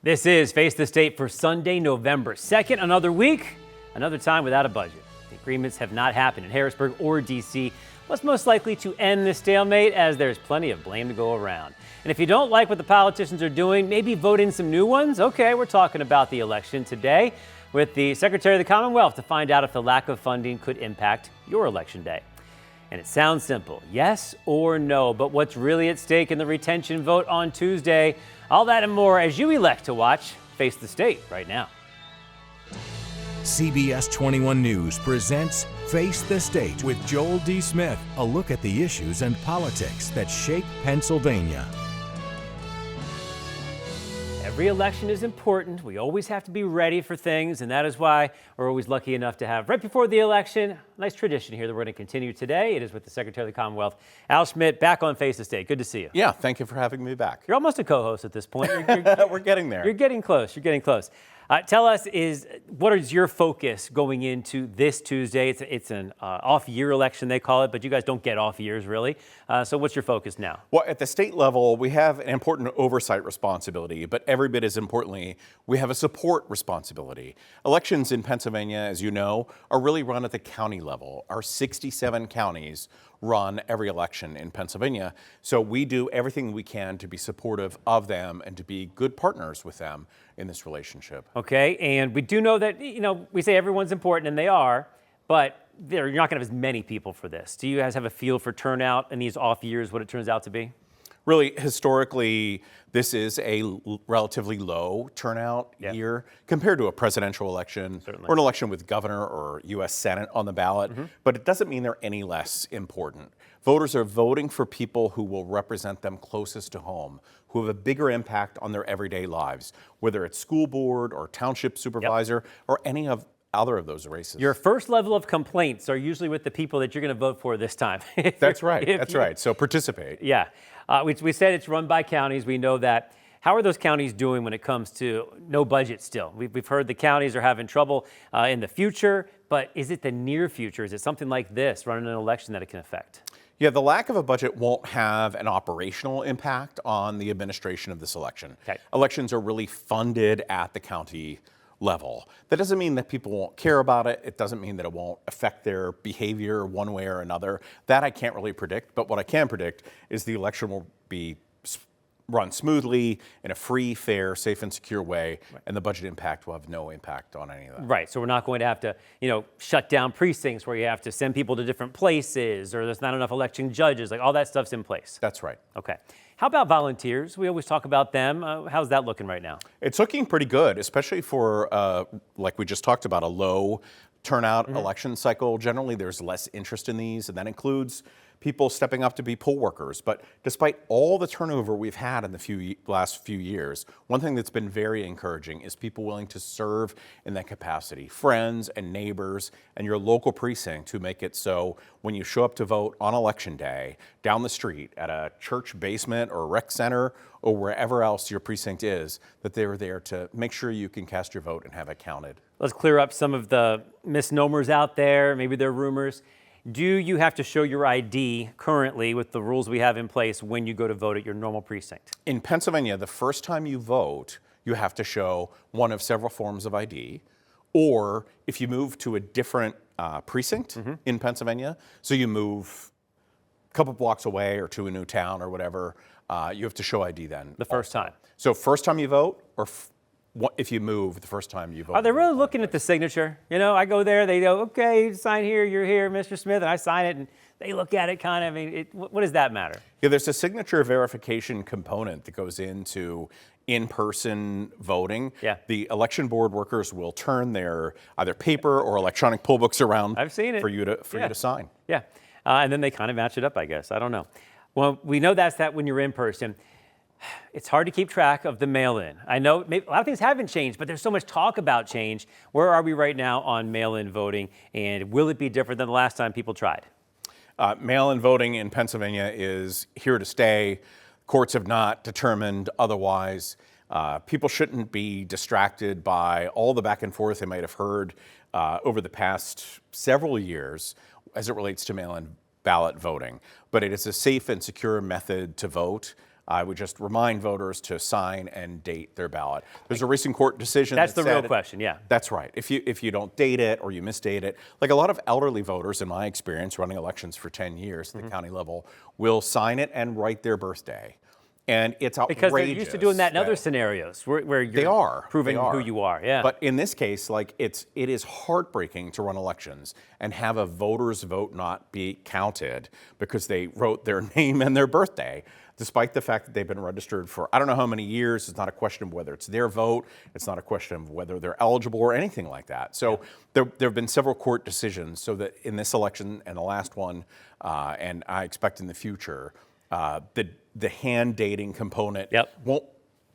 This is Face the State for Sunday, November 2nd. Another week, another time without a budget. The agreements have not happened in Harrisburg or D.C. What's most likely to end the stalemate, as there's plenty of blame to go around. And if you don't like what the politicians are doing, maybe vote in some new ones. Okay, we're talking about the election today with the Secretary of the Commonwealth to find out if the lack of funding could impact your election day. And it sounds simple, yes or no, but what's really at stake in the retention vote on Tuesday? All that and more as you elect to watch Face the State right now. CBS 21 News presents Face the State with Joel D. Smith, a look at the issues and politics that shape Pennsylvania. Every election is important. We always have to be ready for things, and that is why we're always lucky enough to have, right before the election, a nice tradition here that we're going to continue today. It is with the Secretary of the Commonwealth, Al Schmidt, back on Face the State. Good to see you. Yeah, thank you for having me back. You're almost a co-host at this point. We're getting there. You're getting close. You're getting close. Tell us, what is your focus going into this Tuesday? It's an off-year election, they call it, but you guys don't get off years, really. So what's your focus now? Well, at the state level, we have an important oversight responsibility, but every bit as importantly, we have a support responsibility. Elections in Pennsylvania, as you know, are really run at the county level. Our 67 counties run every election in Pennsylvania. So we do everything we can to be supportive of them and to be good partners with them in this relationship. Okay, and we do know that, we say everyone's important, and they are, but you're not going to have as many people for this. Do you guys have a feel for turnout in these off years, what it turns out to be? Really, historically, this is a relatively low turnout year compared to a presidential election or an election with governor or U.S. Senate on the ballot, but it doesn't mean they're any less important. Voters are voting for people who will represent them closest to home, who have a bigger impact on their everyday lives, whether it's school board or township supervisor or any of other of those races. Your first level of complaints are usually with the people that you're going to vote for this time. That's right. That's right. So participate. Yeah. We said it's run by counties. We know that. How are those counties doing when it comes to no budget still? We've heard the counties are having trouble in the future, but is it the near future? Is it something like this, running an election, that it can affect? Yeah, the lack of a budget won't have an operational impact on the administration of this election. Okay. Elections are really funded at the county level. That doesn't mean that people won't care about it. It doesn't mean that it won't affect their behavior one way or another. That I can't really predict, but what I can predict is the election will be run smoothly in a free, fair, safe, and secure way, and the budget impact will have no impact on any of that. Right, so we're not going to have to, shut down precincts where you have to send people to different places, or there's not enough election judges, like all that stuff's in place. That's right. Okay. How about volunteers? We always talk about them. How's that looking right now? It's looking pretty good, especially for, like we just talked about, a low turnout election cycle. Generally, there's less interest in these, and that includes people stepping up to be poll workers. But despite all the turnover we've had in the last few years, one thing that's been very encouraging is people willing to serve in that capacity. Friends and neighbors and your local precinct who make it so when you show up to vote on election day, down the street at a church basement or rec center or wherever else your precinct is, that they're there to make sure you can cast your vote and have it counted. Let's clear up some of the misnomers out there. Maybe they're rumors. Do you have to show your ID currently with the rules we have in place when you go to vote at your normal precinct? In Pennsylvania, the first time you vote, you have to show one of several forms of ID, or if you move to a different precinct in Pennsylvania, so you move a couple blocks away or to a new town or whatever, you have to show ID then. The first time. So first time you vote, or if you move the first time you vote. Are they really looking at the signature? I go there, they go, okay, sign here, you're here, Mr. Smith, and I sign it, and they look at it kind of, what does that matter? Yeah, there's a signature verification component that goes into in-person voting. Yeah. The election board workers will turn their either paper or electronic poll books around. I've seen it. For you to sign. Yeah, and then they kind of match it up, I guess. I don't know. Well, we know that when you're in person. It's hard to keep track of the mail-in. I know a lot of things haven't changed, but there's so much talk about change. Where are we right now on mail-in voting, and will it be different than the last time people tried? Mail-in voting in Pennsylvania is here to stay. Courts have not determined otherwise. People shouldn't be distracted by all the back and forth they might have heard over the past several years as it relates to mail-in ballot voting. But it is a safe and secure method to vote. I would just remind voters to sign and date their ballot. There's a recent court decision That's that the real said, question, yeah. That's right. If you don't date it or you misdate it, like a lot of elderly voters, in my experience running elections for 10 years at the county level, will sign it and write their birthday. And it's outrageous. Because they're used to doing that in other scenarios where you're proving who you are. Yeah. But in this case, like it is heartbreaking to run elections and have a voter's vote not be counted because they wrote their name and their birthday, despite the fact that they've been registered for I don't know how many years. It's not a question of whether it's their vote. It's not a question of whether they're eligible or anything like that. So there have been several court decisions so that in this election and the last one, and I expect in the future, the hand dating component won't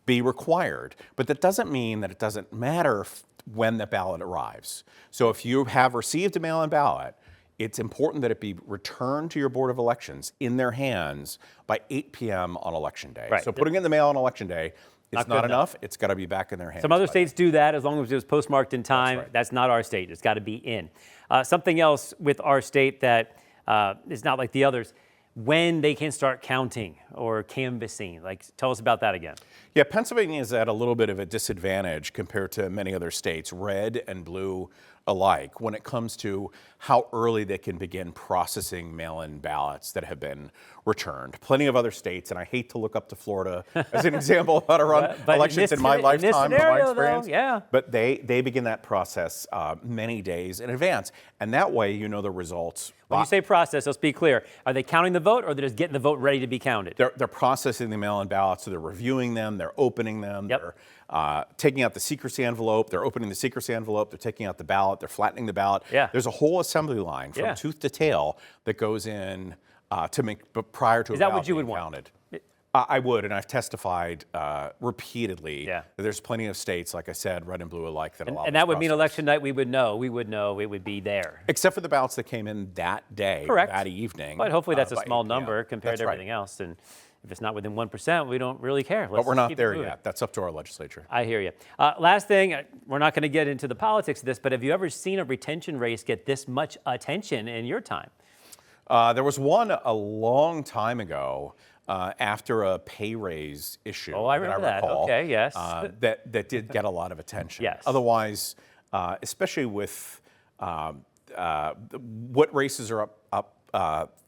be required. But that doesn't mean that it doesn't matter when the ballot arrives. So if you have received a mail-in ballot, it's important that it be returned to your Board of Elections in their hands by 8 p.m. on Election Day. Right. So putting it in the mail on Election Day is not enough. It's got to be back in their hands. Some other states do that as long as it was postmarked in time. That's right. That's not our state. It's got to be in. Something else with our state that is not like the others, when they can start counting or canvassing. Like, tell us about that again. Yeah, Pennsylvania is at a little bit of a disadvantage compared to many other states, red and blue alike, when it comes to how early they can begin processing mail-in ballots that have been returned. Plenty of other states, and I hate to look up to Florida as an example of how to run elections in my lifetime, in my experience. Though, but they begin that process many days in advance, and that way you know the results. When you say process, let's be clear. Are they counting the vote, or they're just getting the vote ready to be counted? They're processing the mail-in ballots, so they're reviewing them, they're opening them, they're taking out the secrecy envelope, they're opening the secrecy envelope, they're taking out the ballot, they're flattening the ballot. Yeah. There's a whole assembly line from tooth to tail that goes in to make prior to a ballot being counted. I would, and I've testified repeatedly that there's plenty of states, like I said, red and blue alike, that allow. And that would mean election night, we would know it would be there. Except for the ballots that came in that day, that evening. But hopefully that's a small number compared to everything else. And if it's not within 1%, we don't really care. But we're not there yet. That's up to our legislature. I hear you. Last thing, we're not going to get into the politics of this, but have you ever seen a retention race get this much attention in your time? There was one a long time ago after a pay raise issue. Oh, I remember that. Okay, yes. That did get a lot of attention. Yes. Otherwise, especially with what races are up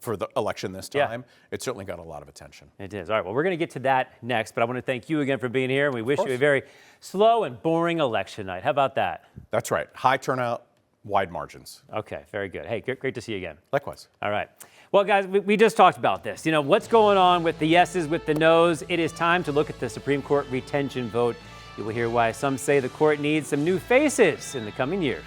for the election this time, it certainly got a lot of attention. It is. All right, well, we're going to get to that next, but I want to thank you again for being here, and we wish you a very slow and boring election night. How about that? That's right. High turnout, wide margins. Okay, very good. Hey, great to see you again. Likewise. All right. Well, guys, we just talked about this. You know, what's going on with the yeses, with the nos? It is time to look at the Supreme Court retention vote. You will hear why some say the court needs some new faces in the coming years.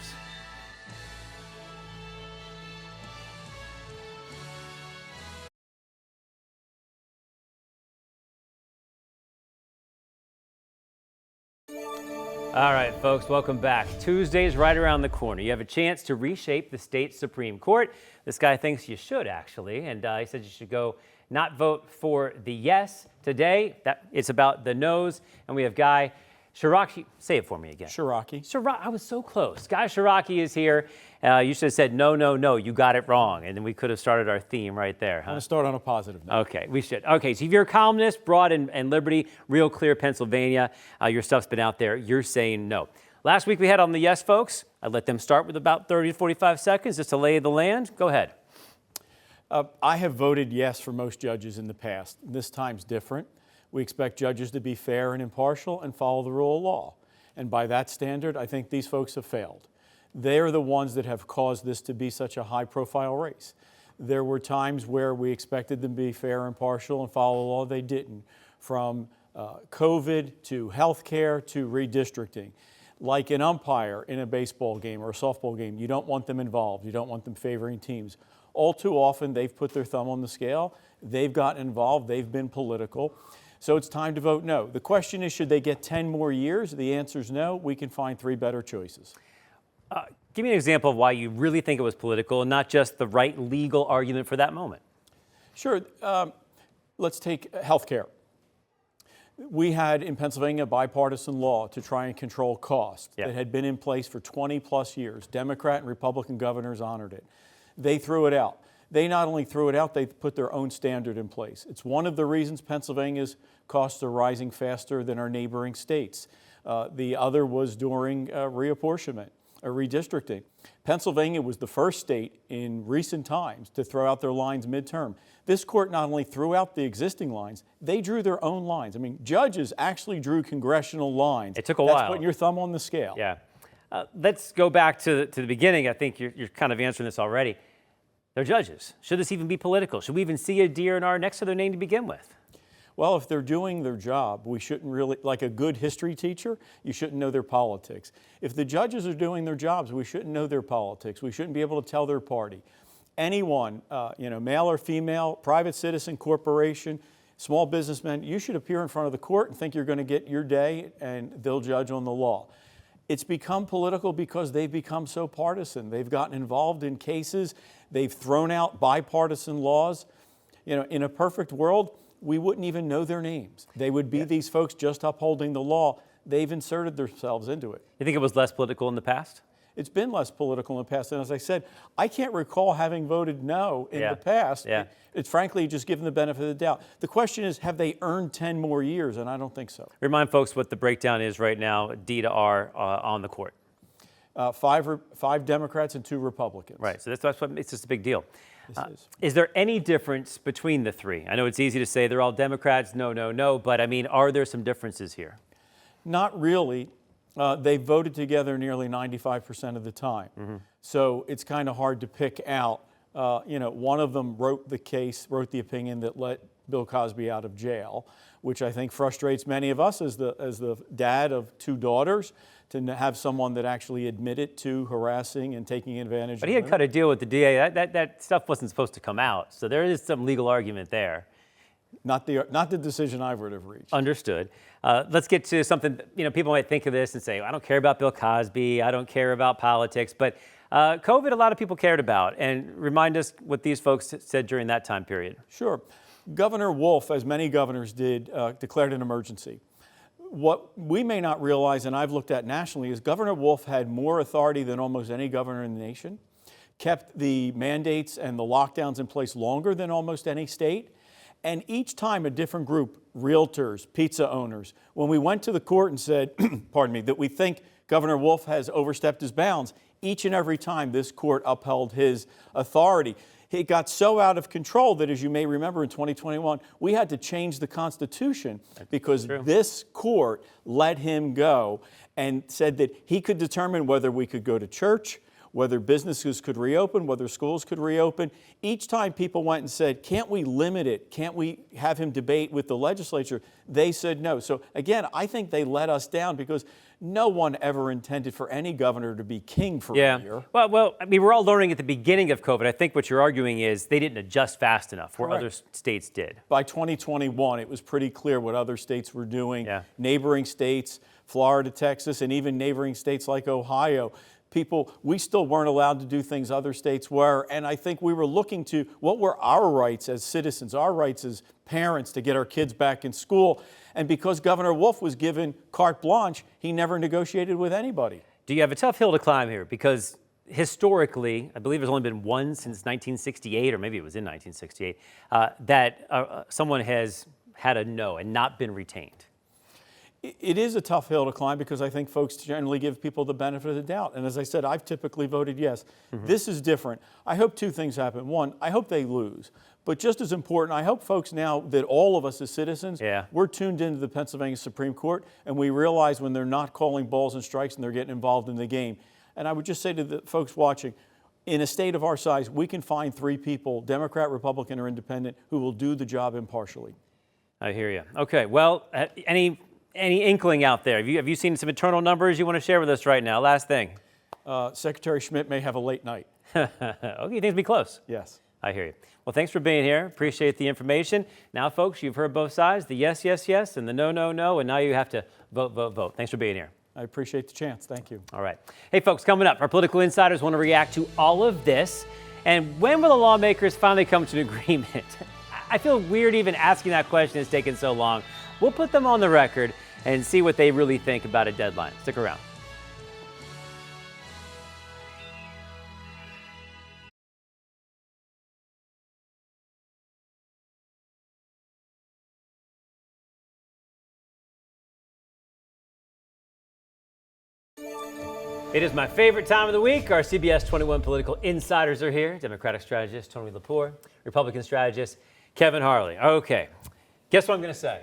All right, folks, welcome back. Tuesday's right around the corner. You have a chance to reshape the state Supreme Court. This guy thinks you should, actually, and he said you should go not vote for the yes today. It's about the no's, and we have Guy Ciarrocchi. Say it for me again. Ciarrocchi. I was so close. Guy Ciarrocchi is here. You should have said no, no, no. You got it wrong, and then we could have started our theme right there. I'm going to start on a positive note. Okay, we should. Okay, so if you're a columnist, Broad and Liberty, RealClear Pennsylvania, your stuff's been out there. You're saying no. Last week we had on the yes folks. I let them start with about 30 to 45 seconds just to lay the land. Go ahead. I have voted yes for most judges in the past. This time's different. We expect judges to be fair and impartial and follow the rule of law. And by that standard, I think these folks have failed. They're the ones that have caused this to be such a high-profile race. There were times where we expected them to be fair and impartial and follow the law. They didn't. From COVID to health care to redistricting. Like an umpire in a baseball game or a softball game, you don't want them involved. You don't want them favoring teams. All too often, they've put their thumb on the scale. They've gotten involved. They've been political. So it's time to vote no. The question is, should they get 10 more years? The answer is no. We can find 3 better choices. Give me an example of why you really think it was political and not just the right legal argument for that moment. Sure. Let's take health care. We had in Pennsylvania a bipartisan law to try and control costs that had been in place for 20 plus years. Democrat and Republican governors honored it. They threw it out. They not only threw it out, they put their own standard in place. It's one of the reasons Pennsylvania's costs are rising faster than our neighboring states. The other was during reapportionment, or redistricting. Pennsylvania was the first state in recent times to throw out their lines midterm. This court not only threw out the existing lines, they drew their own lines. I mean, judges actually drew congressional lines. It took a while. That's putting your thumb on the scale. Yeah. Let's go back to the beginning. I think you're kind of answering this already. They're judges. Should this even be political? Should we even see a D&R next to their name to begin with? Well, if they're doing their job, we shouldn't really, like a good history teacher, you shouldn't know their politics. If the judges are doing their jobs, we shouldn't know their politics. We shouldn't be able to tell their party. Anyone, male or female, private citizen, corporation, small businessman, you should appear in front of the court and think you're going to get your day and they'll judge on the law. It's become political because they've become so partisan. They've gotten involved in cases. They've thrown out bipartisan laws. In a perfect world, we wouldn't even know their names. They would be these folks just upholding the law. They've inserted themselves into it. You think it was less political in the past? It's been less political in the past. And as I said, I can't recall having voted no in the past. It's frankly just given the benefit of the doubt. The question is, have they earned 10 more years? And I don't think so. Remind folks what the breakdown is right now, D to R on the court. 5 Democrats and 2 Republicans. Right, so that's what makes this a big deal. Is there any difference between the three? I know it's easy to say they're all Democrats, no, but I mean, are there some differences here? Not really. They voted together nearly 95% of the time. So it's kind of hard to pick out. One of them wrote the opinion that let Bill Cosby out of jail, which I think frustrates many of us as the dad of 2 daughters, to have someone that actually admitted to harassing and taking advantage of But he had cut a deal with the DA. That stuff wasn't supposed to come out, so there is some legal argument there. Not the decision I would have reached. Understood. Let's get to something, people might think of this and say, I don't care about Bill Cosby, I don't care about politics, but COVID, a lot of people cared about. And remind us what these folks said during that time period. Sure. Governor Wolf, as many governors did, declared an emergency. What we may not realize, and I've looked at nationally, is Governor Wolf had more authority than almost any governor in the nation, kept the mandates and the lockdowns in place longer than almost any state. And each time a different group, realtors, pizza owners, when we went to the court and said, pardon me, that we think Governor Wolf has overstepped his bounds, each and every time this court upheld his authority. It got so out of control that, as you may remember, in 2021, we had to change the Constitution because this court let him go and said that he could determine whether we could go to church, whether businesses could reopen, whether schools could reopen. Each time people went and said, can't we limit it? Can't we have him debate with the legislature? They said no. So again, I think they let us down because no one ever intended for any governor to be king for a year. Well, I mean, we're all learning at the beginning of COVID. I think what you're arguing is they didn't adjust fast enough where other states did. By 2021, it was pretty clear what other states were doing. Neighboring states, Florida, Texas, and even neighboring states like Ohio. We still weren't allowed to do things other states were, and I think we were looking to what were our rights as citizens, our rights as parents to get our kids back in school. And because Governor Wolf was given carte blanche, he never negotiated with anybody. Do you have a tough hill to climb here? Because historically, I believe there's only been one since 1968, or maybe it was in 1968, that someone has had a no and not been retained. It is a tough hill to climb because I think folks generally give people the benefit of the doubt. And as I said, I've typically voted yes. This is different. I hope 2 things happen. One, I hope they lose. But just as important, I hope folks now that all of us as citizens, we're tuned into the Pennsylvania Supreme Court and we realize when they're not calling balls and strikes and they're getting involved in the game. And I would just say to the folks watching, in a state of our size, we can find 3 people, Democrat, Republican, or Independent, who will do the job impartially. I hear you. Okay, well, any inkling out there? Have you seen some internal numbers you want to share with us right now? Last thing. Secretary Schmidt may have a late night. Okay, you think it'll be close? Yes. I hear you. Well, thanks for being here. Appreciate the information. Now, folks, you've heard both sides, the yes, yes, yes, and the no, no, no, and now you have to vote, vote, vote. Thanks for being here. I appreciate the chance. Thank you. All right. Hey, folks, coming up, our political insiders want to react to all of this. And when will the lawmakers finally come to an agreement? I feel weird even asking that question. It's taken so long. We'll put them on the record and see what they really think about a deadline. Stick around. It is my favorite time of the week. Our CBS 21 political insiders are here. Democratic strategist Tony Lepore, Republican strategist Kevin Harley. Okay, guess what I'm going to say?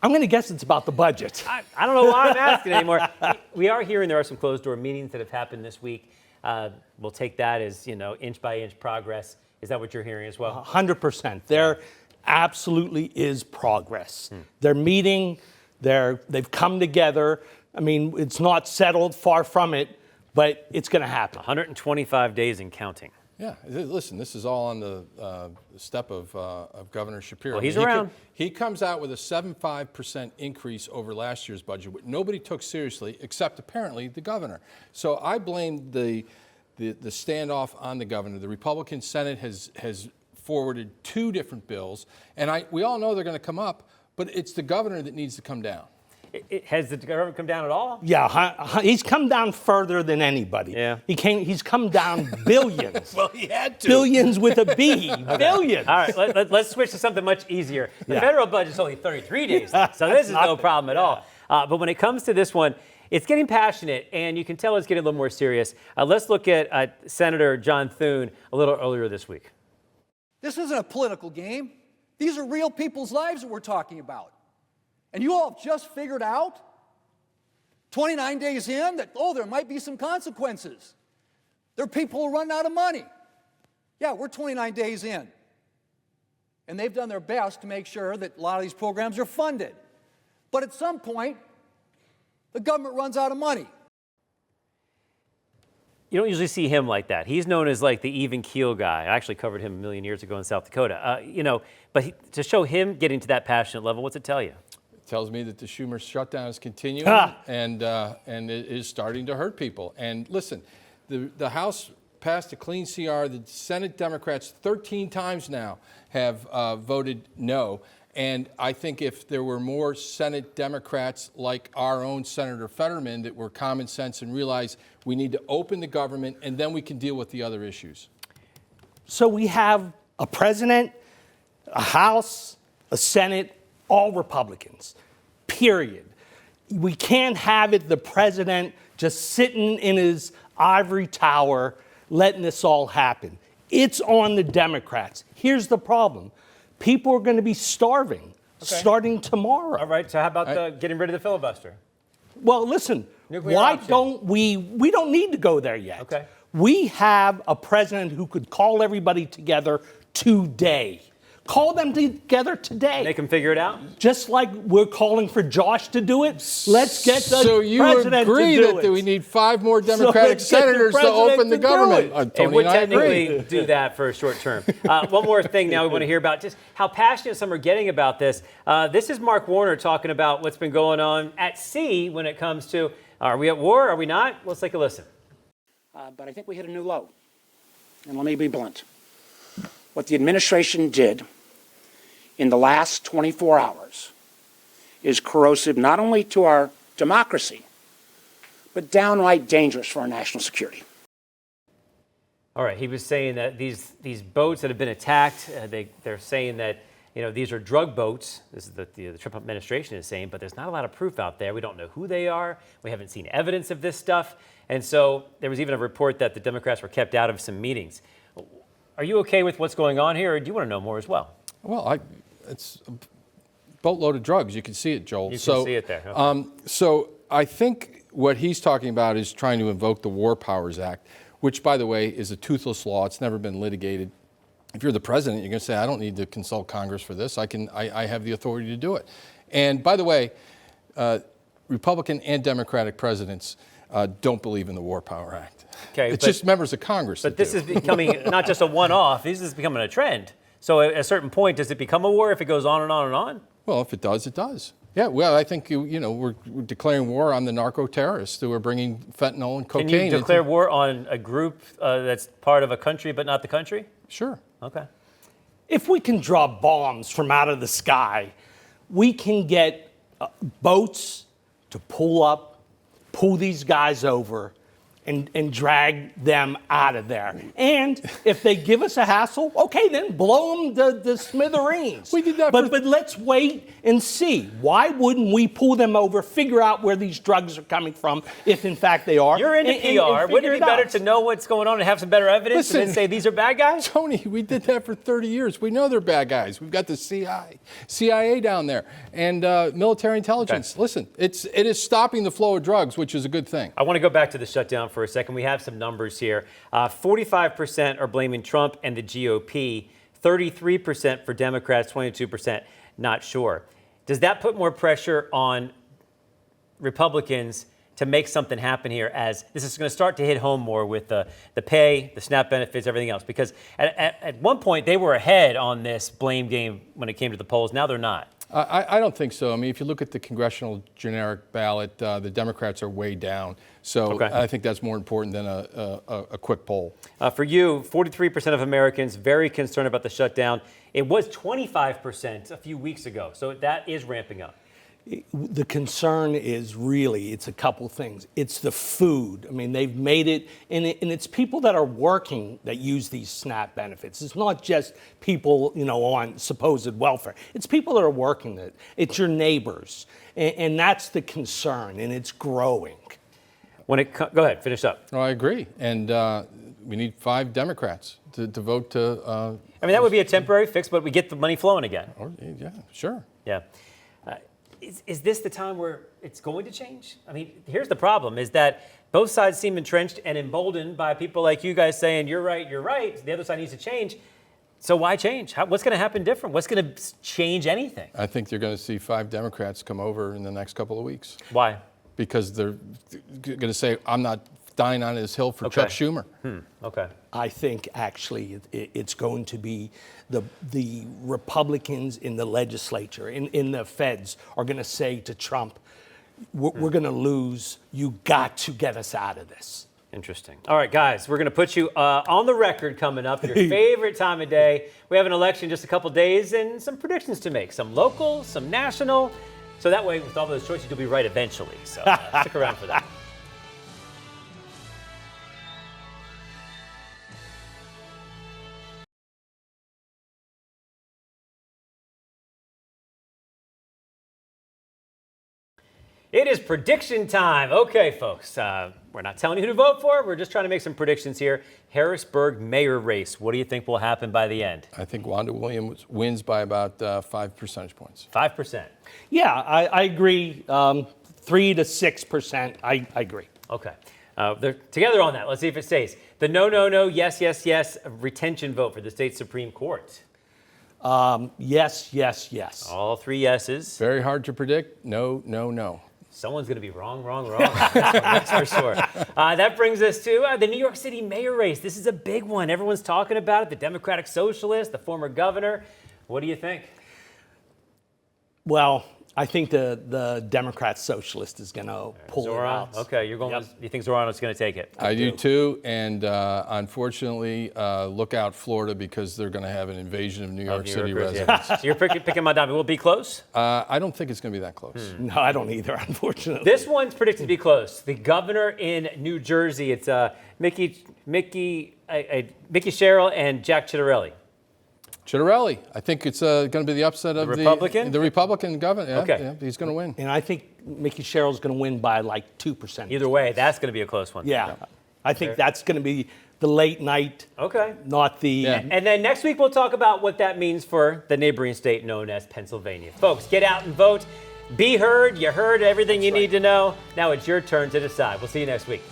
I'm going to guess it's about the budget. I don't know why I'm asking anymore. We are hearing there are some closed-door meetings that have happened this week. We'll take that as, inch by inch progress. Is that what you're hearing as well? 100%. There absolutely is progress. They're meeting. They've come together. I mean, it's not settled, far from it, but it's going to happen. 125 days and counting. Yeah, listen, this is all on the step of Governor Shapiro. Well, he's around. He comes out with a 7.5% increase over last year's budget, which nobody took seriously, except apparently the governor. So I blame the standoff on the governor. The Republican Senate has forwarded 2 different bills, and we all know they're going to come up, but it's the governor that needs to come down. Has the government come down at all? Yeah, he's come down further than anybody. Yeah. He's come down billions. Well, he had to. Billions with a B. Billions. All right, let's switch to something much easier. The federal budget's only 33 days left, so this is no problem at all. But when it comes to this one, it's getting passionate, and you can tell it's getting a little more serious. Let's look at Senator John Thune a little earlier this week. This isn't a political game. These are real people's lives that we're talking about. And you all have just figured out, 29 days in, that, there might be some consequences. There are people who are running out of money. Yeah, we're 29 days in. And they've done their best to make sure that a lot of these programs are funded. But at some point, the government runs out of money. You don't usually see him like that. He's known as like the even keel guy. I actually covered him a million years ago in South Dakota. But to show him getting to that passionate level, what's it tell you? Tells me that the Schumer shutdown is continuing and it is starting to hurt people. And listen, the House passed a clean CR. The Senate Democrats 13 times now have voted no. And I think if there were more Senate Democrats like our own Senator Fetterman that were common sense and realized we need to open the government and then we can deal with the other issues. So we have a president, a House, a Senate, all Republicans, period. We can't have it the president just sitting in his ivory tower letting this all happen. It's on the Democrats. Here's the problem. People are going to be starving starting tomorrow. All right, so how about getting rid of the filibuster? Well, listen, don't we don't need to go there yet. Okay. We have a president who could call everybody together today. Call them together today. They can figure it out? Just like we're calling for Josh to do it, let's get the so you president agree to do that it. We need 5 more Democratic senators to open the government. And would technically do that for a short term. One more thing now we want to hear about just how passionate some are getting about this. This is Mark Warner talking about what's been going on at sea when it comes to, are we at war, are we not? Let's take a listen. But I think we hit a new low. And let me be blunt. What the administration did in the last 24 hours is corrosive not only to our democracy, but downright dangerous for our national security. All right, he was saying that these boats that have been attacked, they're saying that these are drug boats. This is the Trump administration is saying, but there's not a lot of proof out there. We don't know who they are. We haven't seen evidence of this stuff. And so there was even a report that the Democrats were kept out of some meetings. Are you okay with what's going on here, or do you want to know more as well? Well, it's a boatload of drugs. You can see it, Joel. You can see it there. Okay. So I think what he's talking about is trying to invoke the War Powers Act, which, by the way, is a toothless law. It's never been litigated. If you're the president, you're going to say, I don't need to consult Congress for this. I have the authority to do it. And by the way, Republican and Democratic presidents don't believe in the War Power Act. Okay, it's just members of Congress. But this is becoming not just a one-off. This is becoming a trend. So at a certain point, does it become a war if it goes on and on and on? Well, if it does, it does. Yeah, well, I think, we're declaring war on the narco-terrorists who are bringing fentanyl and cocaine. Can you declare war on a group that's part of a country but not the country? Sure. Okay. If we can drop bombs from out of the sky, we can get boats to pull these guys over, and drag them out of there. And if they give us a hassle, okay, then blow them to smithereens. We did that but let's wait and see. Why wouldn't we pull them over, figure out where these drugs are coming from, if in fact they are? You're into PR. Wouldn't it be better to know what's going on and have some better evidence and then say these are bad guys? Tony, we did that for 30 years. We know they're bad guys. We've got the CIA down there and military intelligence. Okay. Listen, it is stopping the flow of drugs, which is a good thing. I want to go back to the shutdown for a second. We have some numbers here. 45% are blaming Trump and the GOP, 33% for Democrats, 22% not sure. Does that put more pressure on Republicans to make something happen here, as this is going to start to hit home more with the pay, the SNAP benefits, everything else? Because at one point they were ahead on this blame game when it came to the polls. Now they're not. I don't think so. I mean, if you look at the congressional generic ballot, the Democrats are way down. So Okay. I think that's more important than a quick poll. For you, 43% of Americans very concerned about the shutdown. It was 25% a few weeks ago. So that is ramping up. The concern is really, it's a couple things. It's the food. I mean, they've made it, and it's people that are working that use these SNAP benefits. It's not just people, on supposed welfare. It's people that are working it. It's your neighbors, and that's the concern, and it's growing. Go ahead, finish up. Oh, I agree. And we need 5 Democrats to vote to. I mean, that would be a temporary fix, but we get the money flowing again. Yeah, sure. Yeah. Is this the time where it's going to change? I mean, here's the problem, is that both sides seem entrenched and emboldened by people like you guys saying, you're right, the other side needs to change. So why change? What's going to happen different? What's going to change anything? I think you're going to see 5 Democrats come over in the next couple of weeks. Why? Because they're going to say, I'm not dying on this hill for Chuck Schumer. Okay. I think actually it's going to be the Republicans in the legislature, in the feds, are going to say to Trump, we're going to lose. You got to get us out of this. Interesting. All right, guys, we're going to put you on the record coming up, your favorite time of day. We have an election in just a couple days and some predictions to make, some local, some national. So that way, with all those choices, you'll be right eventually. So stick around for that. It is prediction time. Okay, folks, we're not telling you who to vote for. We're just trying to make some predictions here. Harrisburg mayor race. What do you think will happen by the end? I think Wanda Williams wins by about 5 percentage points. 5%. Yeah, I agree. 3 to 6%. I agree. Okay. They're together on that. Let's see if it stays. The no, yes retention vote for the state Supreme Court. Yes. All 3 yeses. Very hard to predict. No. Someone's going to be wrong. That's for sure. That brings us to the New York City mayor race. This is a big one. Everyone's talking about it. The Democratic Socialist, the former governor. What do you think? Well, I think the Democrat Socialist is going to pull it out. Okay, you're going. Yep. You think Ciarrocchi's going to take it? I do too, and unfortunately, look out Florida, because they're going to have an invasion of New York City residents. So you're picking Madame. Will it be close? I don't think it's going to be that close. No, I don't either, unfortunately. This one's predicted to be close. The governor in New Jersey. It's Mickey Sherrill and Jack Ciarrocchi. Ciarrocchi. I think it's going to be the upset of the Republican governor. Yeah, okay. Yeah, he's going to win. And I think Mickey Sherrill's going to win by like 2%. Either way, that's going to be a close one. Yeah. I think that's going to be the late night. Okay. Not the. Yeah. And then next week we'll talk about what that means for the neighboring state known as Pennsylvania. Folks, get out and vote. Be heard. You heard everything you need to know. Now it's your turn to decide. We'll see you next week.